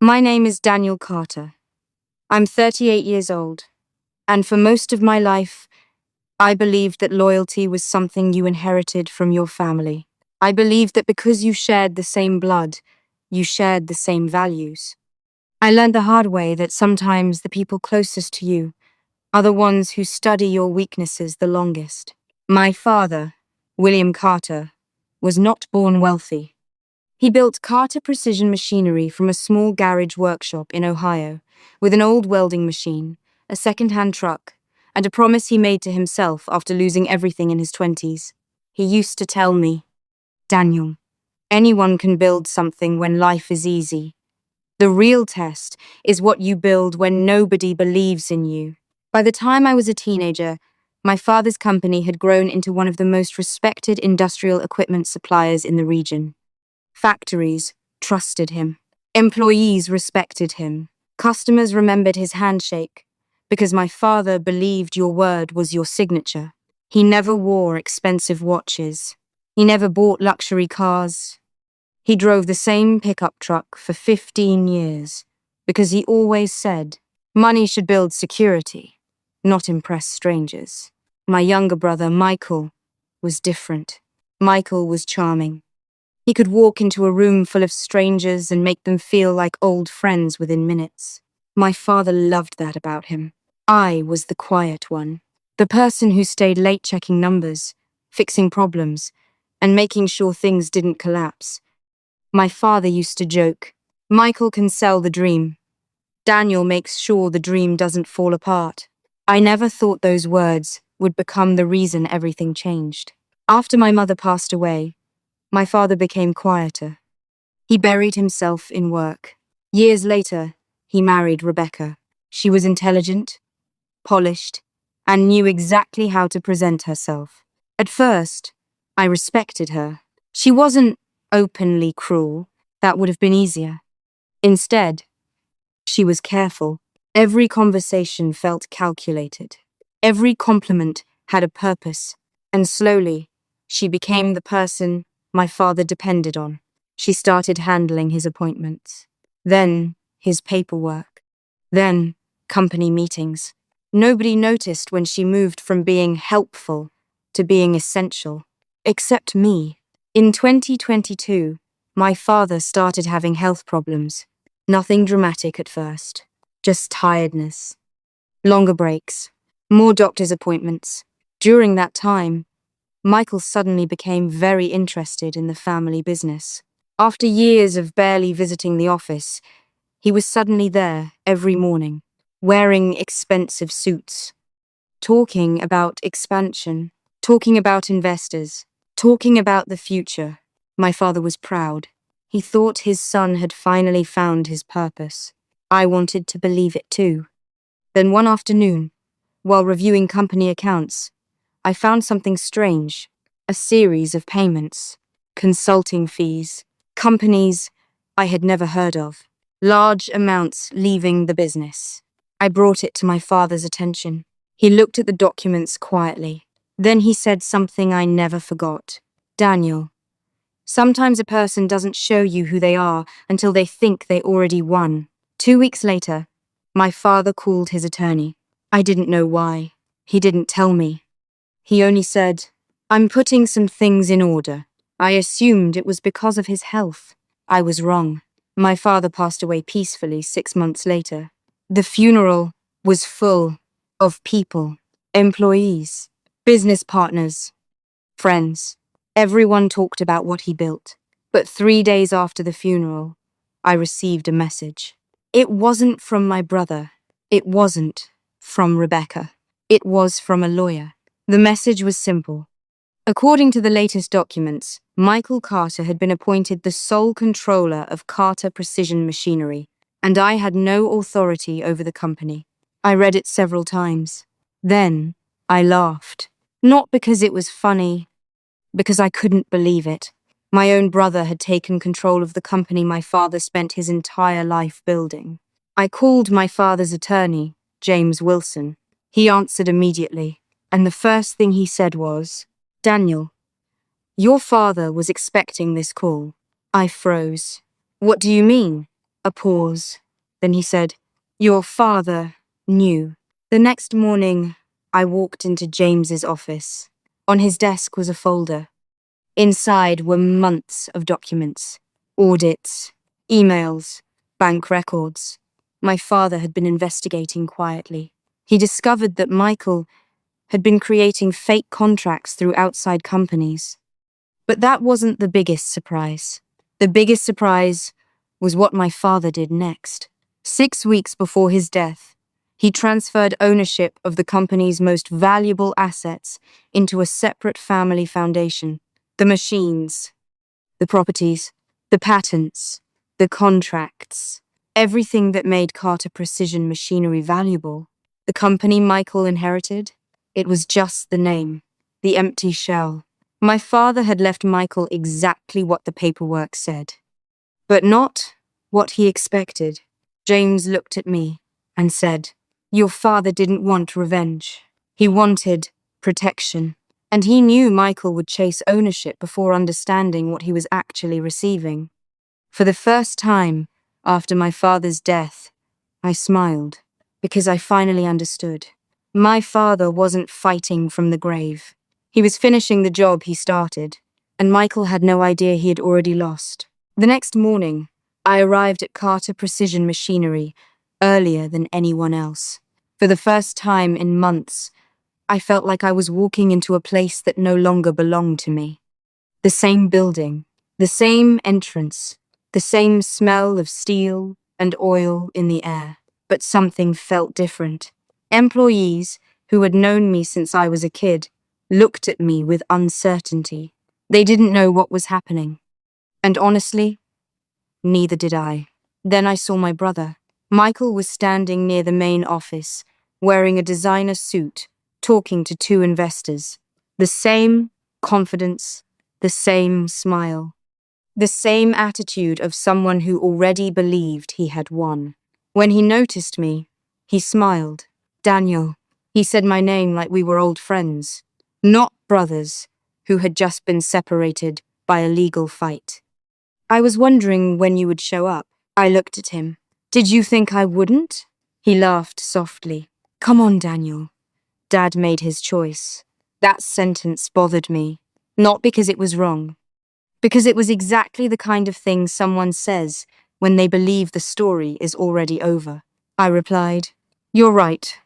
My name is Daniel Carter. I'm 38 years old, and for most of my life, I believed that loyalty was something you inherited from your family. I believed that because you shared the same blood, you shared the same values. I learned the hard way that sometimes the people closest to you are the ones who study your weaknesses the longest. My father, William Carter, was not born wealthy. He built Carter Precision Machinery from a small garage workshop in Ohio, with an old welding machine, a second-hand truck, and a promise he made to himself after losing everything in his 20s. He used to tell me, "Daniel, anyone can build something when life is easy. The real test is what you build when nobody believes in you." By the time I was a teenager, my father's company had grown into one of the most respected industrial equipment suppliers in the region. Factories trusted him. Employees respected him. Customers remembered his handshake because my father believed your word was your signature. He never wore expensive watches. He never bought luxury cars. He drove the same pickup truck for 15 years because he always said, money should build security, not impress strangers. My younger brother, Michael, was different. Michael was charming. He could walk into a room full of strangers and make them feel like old friends within minutes. My father loved that about him. I was the quiet one, the person who stayed late checking numbers, fixing problems, and making sure things didn't collapse. My father used to joke, "Michael can sell the dream. Daniel makes sure the dream doesn't fall apart." I never thought those words would become the reason everything changed. After my mother passed away, my father became quieter. He buried himself in work. Years later, he married Rebecca. She was intelligent, polished, and knew exactly how to present herself. At first, I respected her. She wasn't openly cruel. That would have been easier. Instead, she was careful. Every conversation felt calculated. Every compliment had a purpose. And slowly, she became the person my father depended on. She started handling his appointments, then his paperwork, then company meetings. Nobody noticed when she moved from being helpful to being essential, except me. In 2022, my father started having health problems. Nothing dramatic at first, just tiredness, longer breaks, more doctor's appointments. During that time, Michael suddenly became very interested in the family business. After years of barely visiting the office, he was suddenly there every morning, wearing expensive suits, talking about expansion, talking about investors, talking about the future. My father was proud. He thought his son had finally found his purpose. I wanted to believe it too. Then one afternoon, while reviewing company accounts, I found something strange. A series of payments, consulting fees, companies I had never heard of, large amounts leaving the business. I brought it to my father's attention. He looked at the documents quietly. Then he said something I never forgot. "Daniel, sometimes a person doesn't show you who they are until they think they already won." 2 weeks later, my father called his attorney. I didn't know why. He didn't tell me. He only said, "I'm putting some things in order." I assumed it was because of his health. I was wrong. My father passed away peacefully 6 months later. The funeral was full of people, employees, business partners, friends. Everyone talked about what he built. But 3 days after the funeral, I received a message. It wasn't from my brother. It wasn't from Rebecca. It was from a lawyer. The message was simple. According to the latest documents, Michael Carter had been appointed the sole controller of Carter Precision Machinery, and I had no authority over the company. I read it several times. Then, I laughed. Not because it was funny, because I couldn't believe it. My own brother had taken control of the company my father spent his entire life building. I called my father's attorney, James Wilson. He answered immediately, and the first thing he said was, "Daniel, your father was expecting this call." I froze. "What do you mean?" A pause. Then he said, "Your father knew." The next morning, I walked into James's office. On his desk was a folder. Inside were months of documents, audits, emails, bank records. My father had been investigating quietly. He discovered that Michael had been creating fake contracts through outside companies. But that wasn't the biggest surprise. The biggest surprise was what my father did next. 6 weeks before his death, he transferred ownership of the company's most valuable assets into a separate family foundation. The machines, the properties, the patents, the contracts, everything that made Carter Precision Machinery valuable. The company Michael inherited, it was just the name, the empty shell. My father had left Michael exactly what the paperwork said, but not what he expected. James looked at me and said, "Your father didn't want revenge. He wanted protection. And he knew Michael would chase ownership before understanding what he was actually receiving." For the first time after my father's death, I smiled because I finally understood. My father wasn't fighting from the grave. He was finishing the job he started, and Michael had no idea he had already lost. The next morning, I arrived at Carter Precision Machinery earlier than anyone else. For the first time in months, I felt like I was walking into a place that no longer belonged to me. The same building, the same entrance, the same smell of steel and oil in the air, but something felt different. Employees who had known me since I was a kid looked at me with uncertainty. They didn't know what was happening. And honestly, neither did I. Then I saw my brother. Michael was standing near the main office, wearing a designer suit, talking to two investors. The same confidence, the same smile, the same attitude of someone who already believed he had won. When he noticed me, he smiled. "Daniel." He said my name like we were old friends, not brothers who had just been separated by a legal fight. "I was wondering when you would show up." I looked at him. "Did you think I wouldn't?" He laughed softly. "Come on, Daniel. Dad made his choice." That sentence bothered me, not because it was wrong, because it was exactly the kind of thing someone says when they believe the story is already over. I replied, "You're right.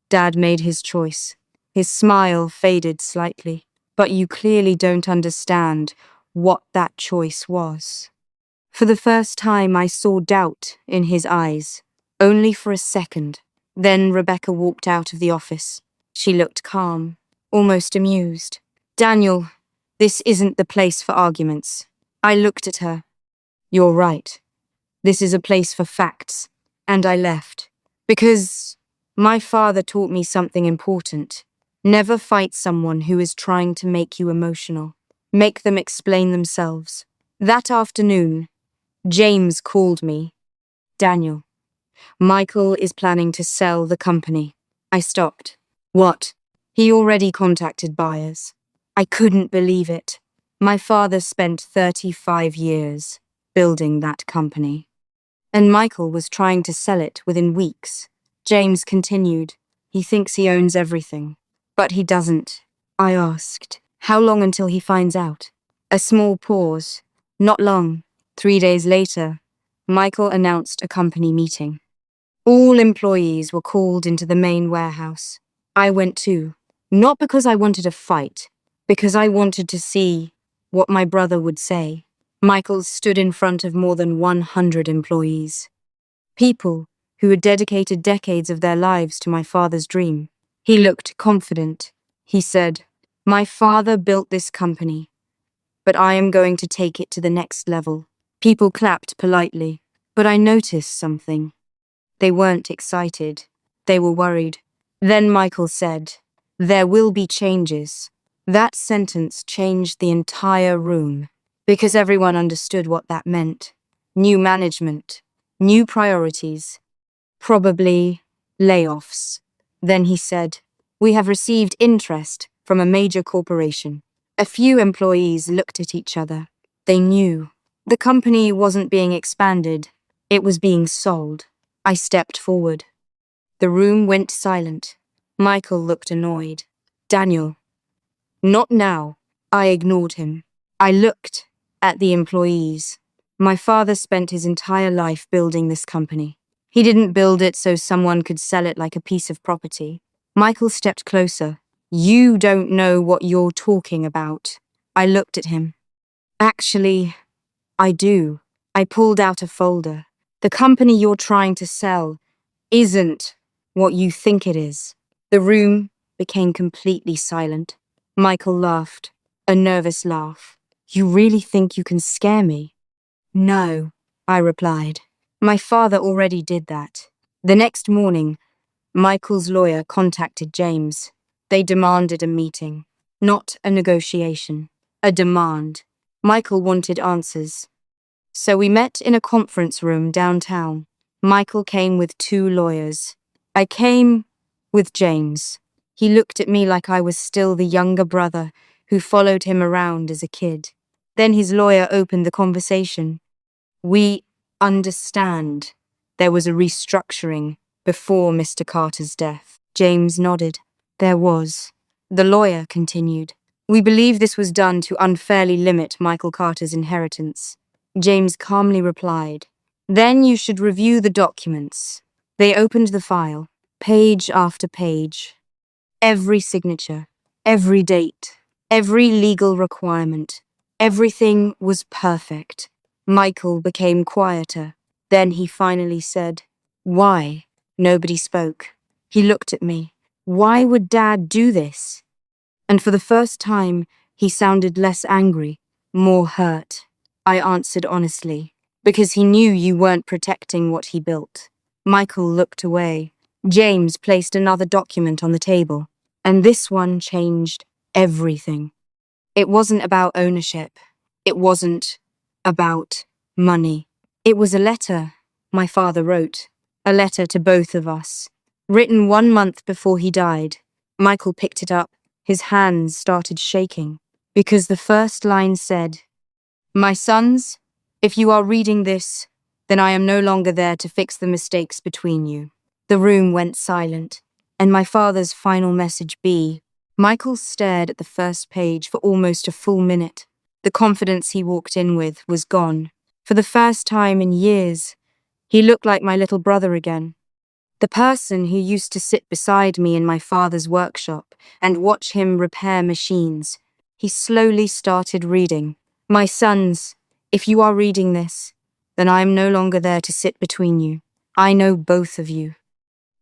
Dad made his choice." His smile faded slightly. "But you clearly don't understand what that choice was." For the first time, I saw doubt in his eyes, only for a second. Then Rebecca walked out of the office. She looked calm, almost amused. "Daniel, this isn't the place for arguments." I looked at her. "You're right. This is a place for facts." And I left. Because my father taught me something important. Never fight someone who is trying to make you emotional. Make them explain themselves. That afternoon, James called me. "Daniel, Michael is planning to sell the company." I stopped. "What?" "He already contacted buyers." I couldn't believe it. My father spent 35 years building that company, and Michael was trying to sell it within weeks. James continued. "He thinks he owns everything, but he doesn't." I asked, "How long until he finds out?" A small pause. "Not long." 3 days later, Michael announced a company meeting. All employees were called into the main warehouse. I went too, not because I wanted a fight, because I wanted to see what my brother would say. Michael stood in front of more than 100 employees, people who had dedicated decades of their lives to my father's dream. He looked confident. He said, "My father built this company, but I am going to take it to the next level." People clapped politely, but I noticed something. They weren't excited. They were worried. Then Michael said, "There will be changes." That sentence changed the entire room, because everyone understood what that meant. New management, new priorities, probably layoffs. Then he said, "We have received interest from a major corporation." A few employees looked at each other. They knew the company wasn't being expanded. It was being sold. I stepped forward. The room went silent. Michael looked annoyed. Daniel, not now. I ignored him. I looked at the employees. My father spent his entire life building this company. He didn't build it so someone could sell it like a piece of property. Michael stepped closer. You don't know what you're talking about. I looked at him. Actually, I do. I pulled out a folder. The company you're trying to sell isn't what you think it is. The room became completely silent. Michael laughed, a nervous laugh. You really think you can scare me? No, I replied. My father already did that. The next morning, Michael's lawyer contacted James. They demanded a meeting, not a negotiation, a demand. Michael wanted answers. So we met in a conference room downtown. Michael came with two lawyers. I came with James. He looked at me like I was still the younger brother who followed him around as a kid. Then his lawyer opened the conversation. We understand there was a restructuring before Mr. Carter's death. James nodded. There was. The lawyer continued. We believe this was done to unfairly limit Michael Carter's inheritance. James calmly replied, Then you should review the documents. They opened the file, page after page. Every signature, every date, every legal requirement. Everything was perfect. Michael became quieter. Then he finally said, Why? Nobody spoke. He looked at me. Why would Dad do this? And for the first time, he sounded less angry, more hurt. I answered honestly, because he knew you weren't protecting what he built. Michael looked away. James placed another document on the table, and this one changed everything. It wasn't about ownership. It wasn't about money. It was a letter my father wrote, a letter to both of us, written 1 month before he died. Michael picked it up. His hands started shaking, because the first line said, My sons, if you are reading this, then I am no longer there to fix the mistakes between you. The room went silent, and my father's final message be, Michael stared at the first page for almost a full minute. The confidence he walked in with was gone. For the first time in years, he looked like my little brother again. The person who used to sit beside me in my father's workshop and watch him repair machines. He slowly started reading. My sons, if you are reading this, then I am no longer there to sit between you. I know both of you.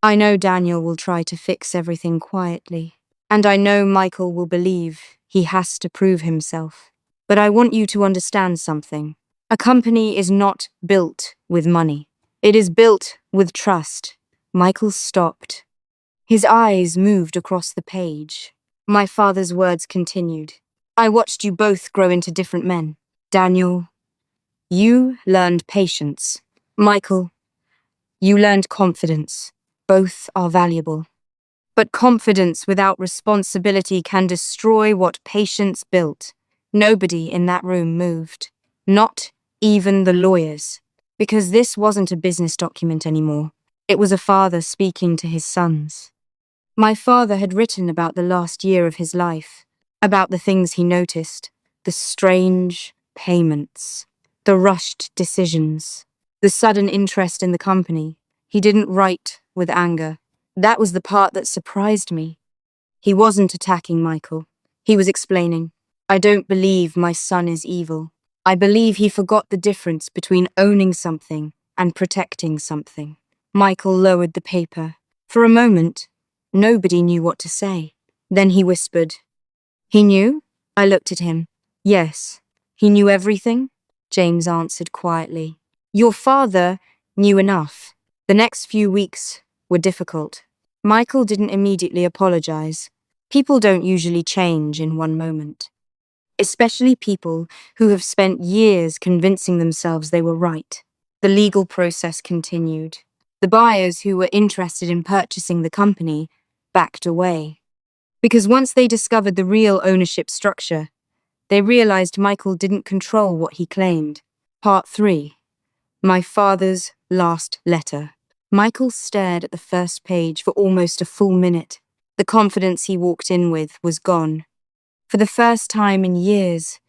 I know Daniel will try to fix everything quietly. And I know Michael will believe he has to prove himself. But I want you to understand something. A company is not built with money. It is built with trust. Michael stopped. His eyes moved across the page. My father's words continued. I watched you both grow into different men. Daniel, you learned patience. Michael, you learned confidence. Both are valuable. But confidence without responsibility can destroy what patience built. Nobody in that room moved. Not even the lawyers. Because this wasn't a business document anymore. It was a father speaking to his sons. My father had written about the last year of his life, about the things he noticed, the strange payments, the rushed decisions, the sudden interest in the company. He didn't write with anger. That was the part that surprised me. He wasn't attacking Michael. He was explaining, I don't believe my son is evil. I believe he forgot the difference between owning something and protecting something. Michael lowered the paper. For a moment, nobody knew what to say. Then he whispered, He knew? I looked at him. Yes. He knew everything? James answered quietly. Your father knew enough. The next few weeks were difficult. Michael didn't immediately apologize. People don't usually change in one moment. Especially people who have spent years convincing themselves they were right. The legal process continued. The buyers who were interested in purchasing the company backed away. Because once they discovered the real ownership structure, they realized Michael didn't control what he claimed. Part 3. My father's last letter. Michael stared at the first page for almost a full minute. The confidence he walked in with was gone. For the first time in years,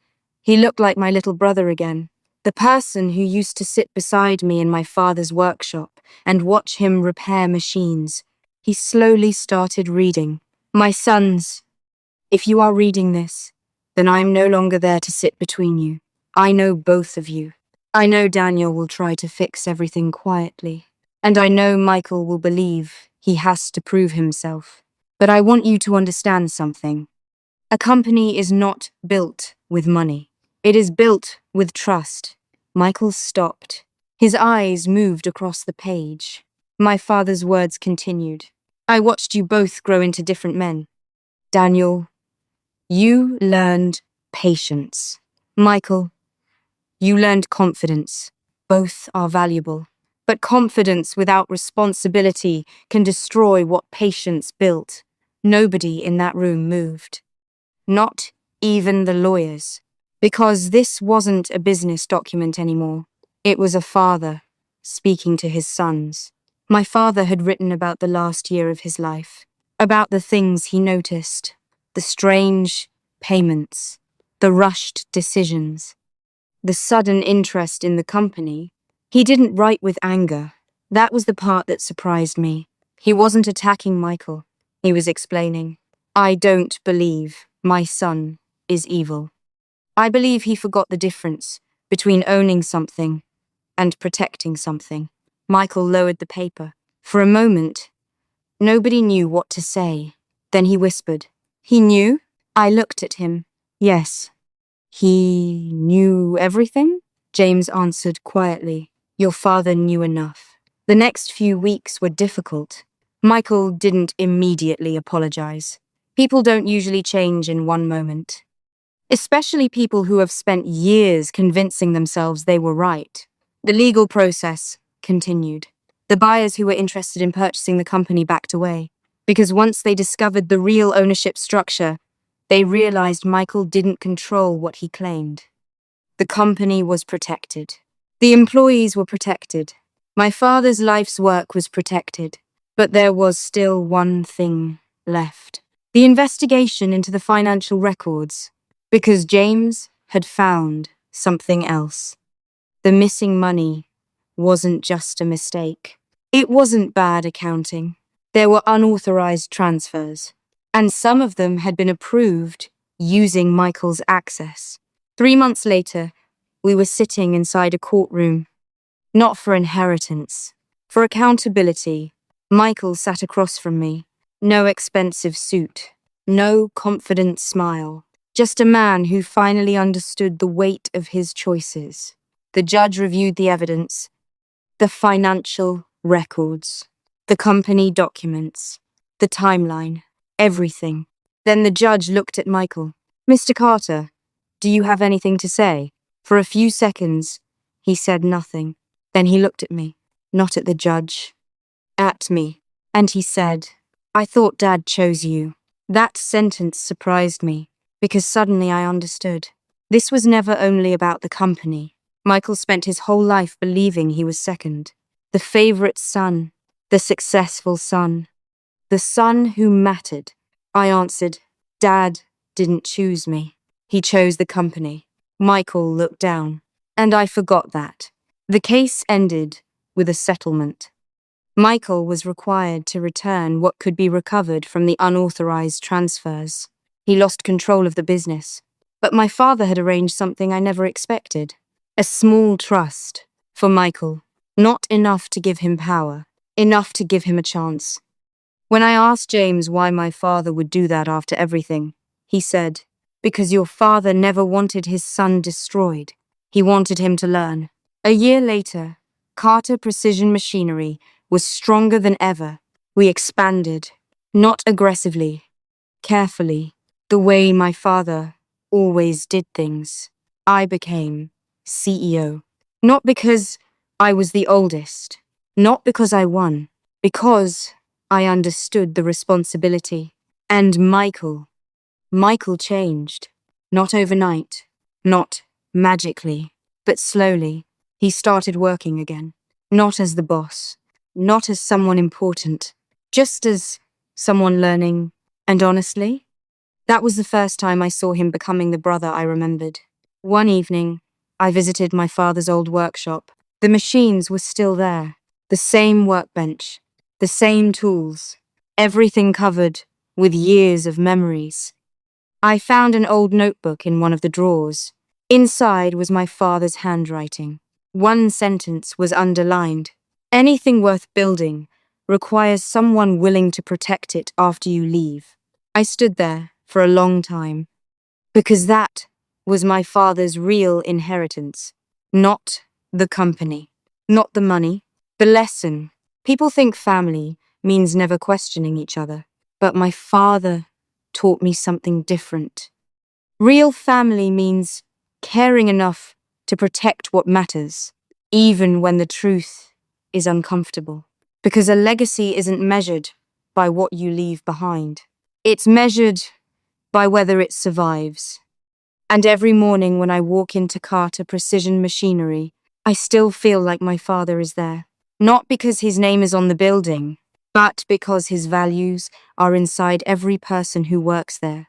he looked like my little brother again, the person who used to sit beside me in my father's workshop and watch him repair machines. He slowly started reading. My sons, if you are reading this, then I am no longer there to sit between you. I know both of you. I know Daniel will try to fix everything quietly. And I know Michael will believe he has to prove himself. But I want you to understand something. A company is not built with money. It is built with trust. Michael stopped. His eyes moved across the page. My father's words continued. I watched you both grow into different men. Daniel, you learned patience. Michael, you learned confidence. Both are valuable. But confidence without responsibility can destroy what patience built. Nobody in that room moved. Not even the lawyers. Because this wasn't a business document anymore. It was a father speaking to his sons. My father had written about the last year of his life, about the things he noticed, the strange payments, the rushed decisions, the sudden interest in the company. He didn't write with anger. That was the part that surprised me. He wasn't attacking Michael. He was explaining, I don't believe my son is evil. I believe he forgot the difference between owning something and protecting something. Michael lowered the paper. For a moment, nobody knew what to say. Then he whispered, He knew? I looked at him. Yes. He knew everything? James answered quietly. Your father knew enough. The next few weeks were difficult. Michael didn't immediately apologize. People don't usually change in one moment. Especially people who have spent years convincing themselves they were right. The legal process continued. The buyers who were interested in purchasing the company backed away, because once they discovered the real ownership structure, they realized Michael didn't control what he claimed. The company was protected. The employees were protected. My father's life's work was protected. But there was still one thing left. The investigation into the financial records. Because James had found something else. The missing money wasn't just a mistake. It wasn't bad accounting. There were unauthorized transfers, and some of them had been approved using Michael's access. 3 months later, we were sitting inside a courtroom. Not for inheritance, for accountability. Michael sat across from me. No expensive suit, no confident smile. Just a man who finally understood the weight of his choices. The judge reviewed the evidence, the financial records, the company documents, the timeline, everything. Then the judge looked at Michael. Mr. Carter, do you have anything to say? For a few seconds, he said nothing. Then he looked at me, not at the judge, at me. And he said, I thought Dad chose you. That sentence surprised me, because suddenly I understood. This was never only about the company. Michael spent his whole life believing he was second. The favorite son, the successful son, the son who mattered. I answered, Dad didn't choose me. He chose the company. Michael looked down, and I forgot that. The case ended with a settlement. Michael was required to return what could be recovered from the unauthorized transfers. He lost control of the business. But my father had arranged something I never expected. A small trust for Michael. Not enough to give him power, enough to give him a chance. When I asked James why my father would do that after everything, he said, because your father never wanted his son destroyed. He wanted him to learn. A year later, Carter Precision Machinery was stronger than ever. We expanded, not aggressively, carefully, the way my father always did things. I became CEO. Not because I was the oldest, not because I won, because I understood the responsibility. And Michael changed. Not overnight, not magically, but slowly. he started working again. Not as the boss, not as someone important, just as someone learning. And honestly, that was the first time I saw him becoming the brother I remembered. One evening, I visited my father's old workshop. The machines were still there, the same workbench, the same tools, everything covered with years of memories. I found an old notebook in one of the drawers. Inside was my father's handwriting. One sentence was underlined. Anything worth building requires someone willing to protect it after you leave. I stood there for a long time, because that was my father's real inheritance. Not the company, not the money, the lesson. People think family means never questioning each other, but my father taught me something different. Real family means caring enough to protect what matters, even when the truth is uncomfortable. Because a legacy isn't measured by what you leave behind. It's measured by whether it survives. And every morning when I walk into Carter Precision Machinery, I still feel like my father is there. Not because his name is on the building, but because his values are inside every person who works there.